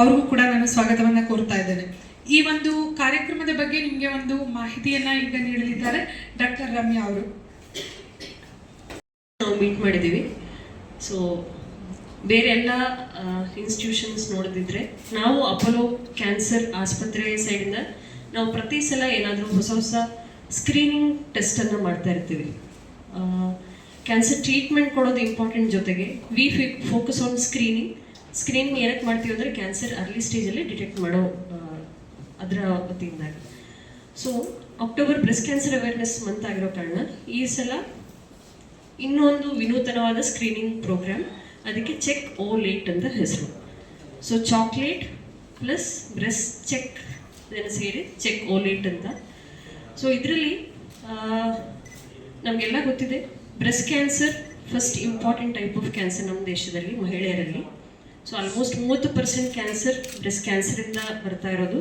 ಅವ್ರಿಗೂ ಕೂಡ ನಾನು ಸ್ವಾಗತವನ್ನು ಕೋರ್ತಾ ಇದ್ದೇನೆ. ಈ ಒಂದು ಕಾರ್ಯಕ್ರಮದ ಬಗ್ಗೆ ನಿಮಗೆ ಒಂದು ಮಾಹಿತಿಯನ್ನ ಈಗ ನೀಡಲಿದ್ದಾರೆ ಡಾಕ್ಟರ್ ರಮ್ಯಾ ಅವರು. ನಾವು ಮೀಟ್ ಮಾಡಿದ್ದೀವಿ. ಸೊ ಬೇರೆ ಎಲ್ಲ ಇನ್ಸ್ಟಿಟ್ಯೂಷನ್ಸ್ ನೋಡಿದ್ರೆ ನಾವು ಅಪೋಲೋ ಕ್ಯಾನ್ಸರ್ ಆಸ್ಪತ್ರೆ ಸೈಡಿಂದ ನಾವು ಪ್ರತಿ ಸಲ ಏನಾದರೂ ಹೊಸ ಹೊಸ ಸ್ಕ್ರೀನಿಂಗ್ ಟೆಸ್ಟನ್ನು ಮಾಡ್ತಾ ಇರ್ತೀವಿ. ಕ್ಯಾನ್ಸರ್ ಟ್ರೀಟ್ಮೆಂಟ್ ಕೊಡೋದು ಇಂಪಾರ್ಟೆಂಟ್, ಜೊತೆಗೆ ವಿ ಫೋಕಸ್ ಆನ್ ಸ್ಕ್ರೀನಿಂಗ್ ಏನಕ್ಕೆ ಮಾಡ್ತೀವಿ ಅಂದರೆ ಕ್ಯಾನ್ಸರ್ ಅರ್ಲಿ ಸ್ಟೇಜಲ್ಲಿ ಡಿಟೆಕ್ಟ್ ಮಾಡೋ ಅದರ ವತಿಯಿಂದಾಗಿ. So October breast cancer awareness month ಆಗಿರೋ ಕಾರಣ ಈ ಸಲ ಇನ್ನೊಂದು ವಿನೂತನವಾದ ಸ್ಕ್ರೀನಿಂಗ್ ಪ್ರೋಗ್ರಾಮ್, ಅದಕ್ಕೆ ಚೆಕ್ ಓ ಲೇಟ್ ಅಂತ ಹೆಸರು. So chocolate plus breast check ಇದನ್ನು ಸೇರಿ ಚೆಕ್ ಓ ಲೇಟ್ ಅಂತ. ಸೊ ಇದರಲ್ಲಿ ನಮಗೆಲ್ಲ ಗೊತ್ತಿದೆ, breast cancer first important type of cancer ನಮ್ಮ ದೇಶದಲ್ಲಿ ಮಹಿಳೆಯರಲ್ಲಿ. ಸೊ ಆಲ್ಮೋಸ್ಟ್ 30% ಕ್ಯಾನ್ಸರ್ ಬ್ರೆಸ್ಟ್ ಕ್ಯಾನ್ಸರಿಂದ ಬರ್ತಾ ಇರೋದು.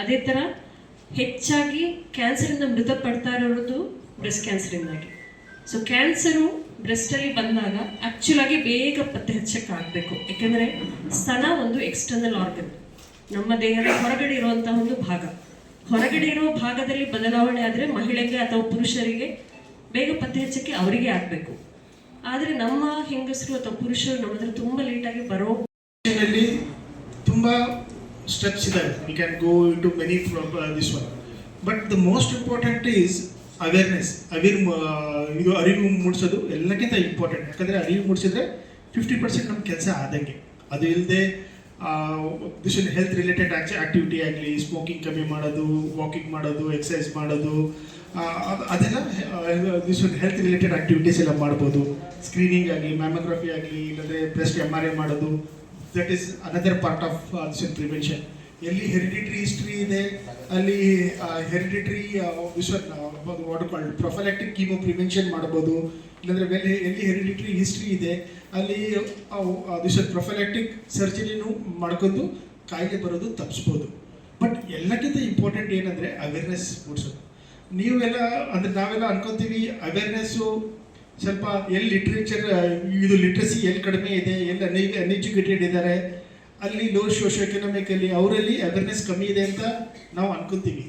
ಅದೇ ಥರ ಹೆಚ್ಚಾಗಿ ಕ್ಯಾನ್ಸರಿಂದ ಮೃತಪಡ್ತಾ ಇರೋದು ಬ್ರೆಸ್ಟ್ ಕ್ಯಾನ್ಸರಿಂದಾಗಿ. ಸೊ ಕ್ಯಾನ್ಸರು ಬ್ರೆಸ್ಟಲ್ಲಿ ಬಂದಾಗ ಆ್ಯಕ್ಚುಲಾಗಿ ಬೇಗ ಪತ್ತೆ ಹಚ್ಚಕ್ಕಾಗಬೇಕು. ಯಾಕೆಂದರೆ ಸ್ತನ ಒಂದು ಎಕ್ಸ್ಟರ್ನಲ್ ಆರ್ಗನ್, ನಮ್ಮ ದೇಹದ ಹೊರಗಡೆ ಇರುವಂತಹ ಒಂದು ಭಾಗ. ಹೊರಗಡೆ ಇರೋ ಭಾಗದಲ್ಲಿ ಬದಲಾವಣೆ ಆದರೆ ಮಹಿಳೆಗೆ ಅಥವಾ ಪುರುಷರಿಗೆ ಬೇಗ ಪತ್ತೆ ಹಚ್ಚಕ್ಕೆ ಅವರಿಗೆ ಆಗಬೇಕು. ಆದರೆ ನಮ್ಮ ಹೆಂಗಸರು ಅಥವಾ ಪುರುಷರು ನಮ್ಮ ಹತ್ರ ತುಂಬ ಲೇಟಾಗಿ ಬರೋ ತುಂಬ ಸ್ಟೆಪ್ಸ್ ಇದ್ದಾವೆ. We can go into many this one, but the most important is awareness. ಇದು ಅರಿವು ಮೂಡಿಸೋದು ಎಲ್ಲಕ್ಕಿಂತ ಇಂಪಾರ್ಟೆಂಟ್. ಯಾಕಂದರೆ ಅರಿವು ಮೂಡಿಸಿದ್ರೆ 50% ನಮ್ಮ ಕೆಲಸ ಆದಂಗೆ. ಅದು ಇಲ್ಲದೆ ದಿಸ್ ಹೆಲ್ತ್ ರಿಲೇಟೆಡ್ ಆಕ್ಟಿವಿಟಿ ಆಗಲಿ, ಸ್ಮೋಕಿಂಗ್ ಕಮ್ಮಿ ಮಾಡೋದು, ವಾಕಿಂಗ್ ಮಾಡೋದು, ಎಕ್ಸಸೈಸ್ ಮಾಡೋದು, ಅದೆಲ್ಲ ದಿಸ್ ಹೆಲ್ತ್ ರಿಲೇಟೆಡ್ ಆಕ್ಟಿವಿಟೀಸ್ ಎಲ್ಲ ಮಾಡ್ಬೋದು. ಸ್ಕ್ರೀನಿಂಗ್ ಆಗಲಿ, ಮ್ಯಾಮೋಗ್ರಫಿ ಆಗಲಿ, ಇಲ್ಲಂದರೆ ಬ್ರೆಸ್ಟ್ MRI ಮಾಡೋದು, that is another part of this prevention. ಎಲ್ಲಿ ಹೆರಿಡಿಟ್ರಿ ಹಿಸ್ಟ್ರಿ ಇದೆ ಅಲ್ಲಿ hereditary what called prophylactic chemo prevention ಮಾಡ್ಬೋದು. ಇಲ್ಲಾಂದರೆ ಎಲ್ಲಿ ಹೆರಿಡಿಟ್ರಿ ಹಿಸ್ಟ್ರಿ ಇದೆ ಅಲ್ಲಿ ದಿಸ್ ಪ್ರೊಫೈಲಾಕ್ಟಿಕ್ ಸರ್ಜರಿನೂ ಮಾಡ್ಕೊಂಡು ಕಾಯಿಲೆ ಬರೋದು ತಪ್ಪಿಸ್ಬೋದು. ಬಟ್ ಎಲ್ಲಕ್ಕಿಂತ ಇಂಪಾರ್ಟೆಂಟ್ ಏನಂದರೆ ಅವೇರ್ನೆಸ್ ಮೂಡಿಸೋದು. ನೀವೆಲ್ಲ ಅಂದರೆ ನಾವೆಲ್ಲ ಅನ್ಕೊತೀವಿ ಅವೇರ್ನೆಸ್ಸು ಸ್ವಲ್ಪ ಎಲ್ಲಿ ಇದು ಲಿಟ್ರಸಿ ಎಲ್ಲಿ ಕಡಿಮೆ ಇದೆ, ಎಲ್ಲಿ ಅನ್ಎಜುಕೇಟೆಡ್ ಇದ್ದಾರೆ, ಅಲ್ಲಿ ಲೋ ಸೋಷಿಯೋ ಎಕನಾಮಿಕಲ್ಲಿ ಅವರಲ್ಲಿ ಅವೇರ್ನೆಸ್ ಕಮ್ಮಿ ಇದೆ ಅಂತ ನಾವು ಅನ್ಕೊತೀವಿ.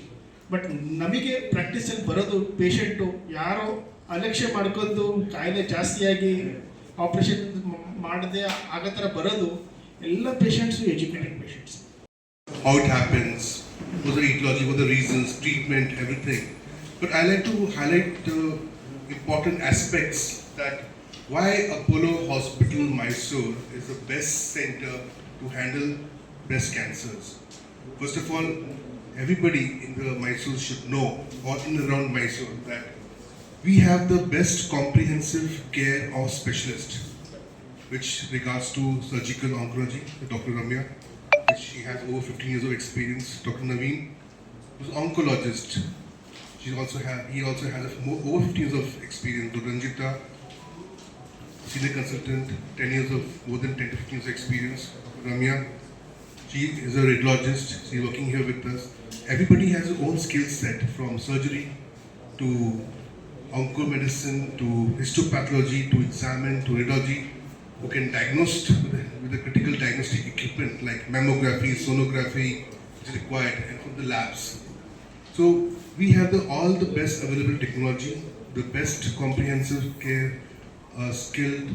ಬಟ್ ನಮಗೆ ಪ್ರಾಕ್ಟೀಸಲ್ಲಿ ಬರೋದು ಪೇಷಂಟು ಯಾರೋ ಅಲಕ್ಷ್ಯ ಮಾಡ್ಕೊಂಡು ಕಾಯಿಲೆ ಜಾಸ್ತಿಯಾಗಿ ಆಪ್ರೇಷನ್ ಮಾಡದೆ ಆಗೋ ಥರ ಬರೋದು ಎಲ್ಲ patients educated patients. How it happens, what the etiology, what the reasons, treatment, everything. But I like to highlight the important aspects that why Apollo Hospital Mysore is the best center to handle breast cancers. First of all, everybody in the Mysore should know, or in and around Mysore, that we have the best comprehensive care of specialist, which regards to surgical oncology, Dr. Ramya, which she has over 15 years of experience. Dr. Naveen, who's an oncologist, he also has over 15 years of experience. Dr. Ranjita, senior consultant, more than 10 to 15 years of experience. Dr. Ramya, she is a radiologist, she's working here with us. Everybody has their own skill set, from surgery to oncomedicine to histopathology to examine to radiology, who can diagnose with the critical diagnostic equipment like mammography, sonography, which is required, and from the labs. So we have all the best available technology, the best comprehensive care, skilled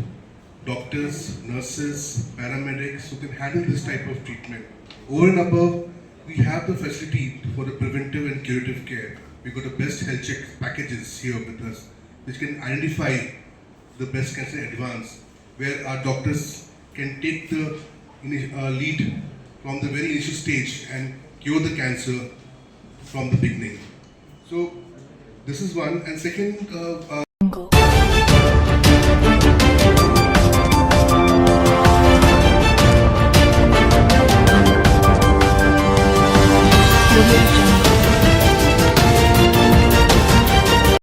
doctors, nurses, paramedics who can handle this type of treatment. Over and above, we have the facility for the preventive and curative care. We've got the best health check packages here with us, which can identify the breast cancer in advance, where our doctors can take the lead from the very initial stage and cure the cancer from the beginning. So this is one. And second,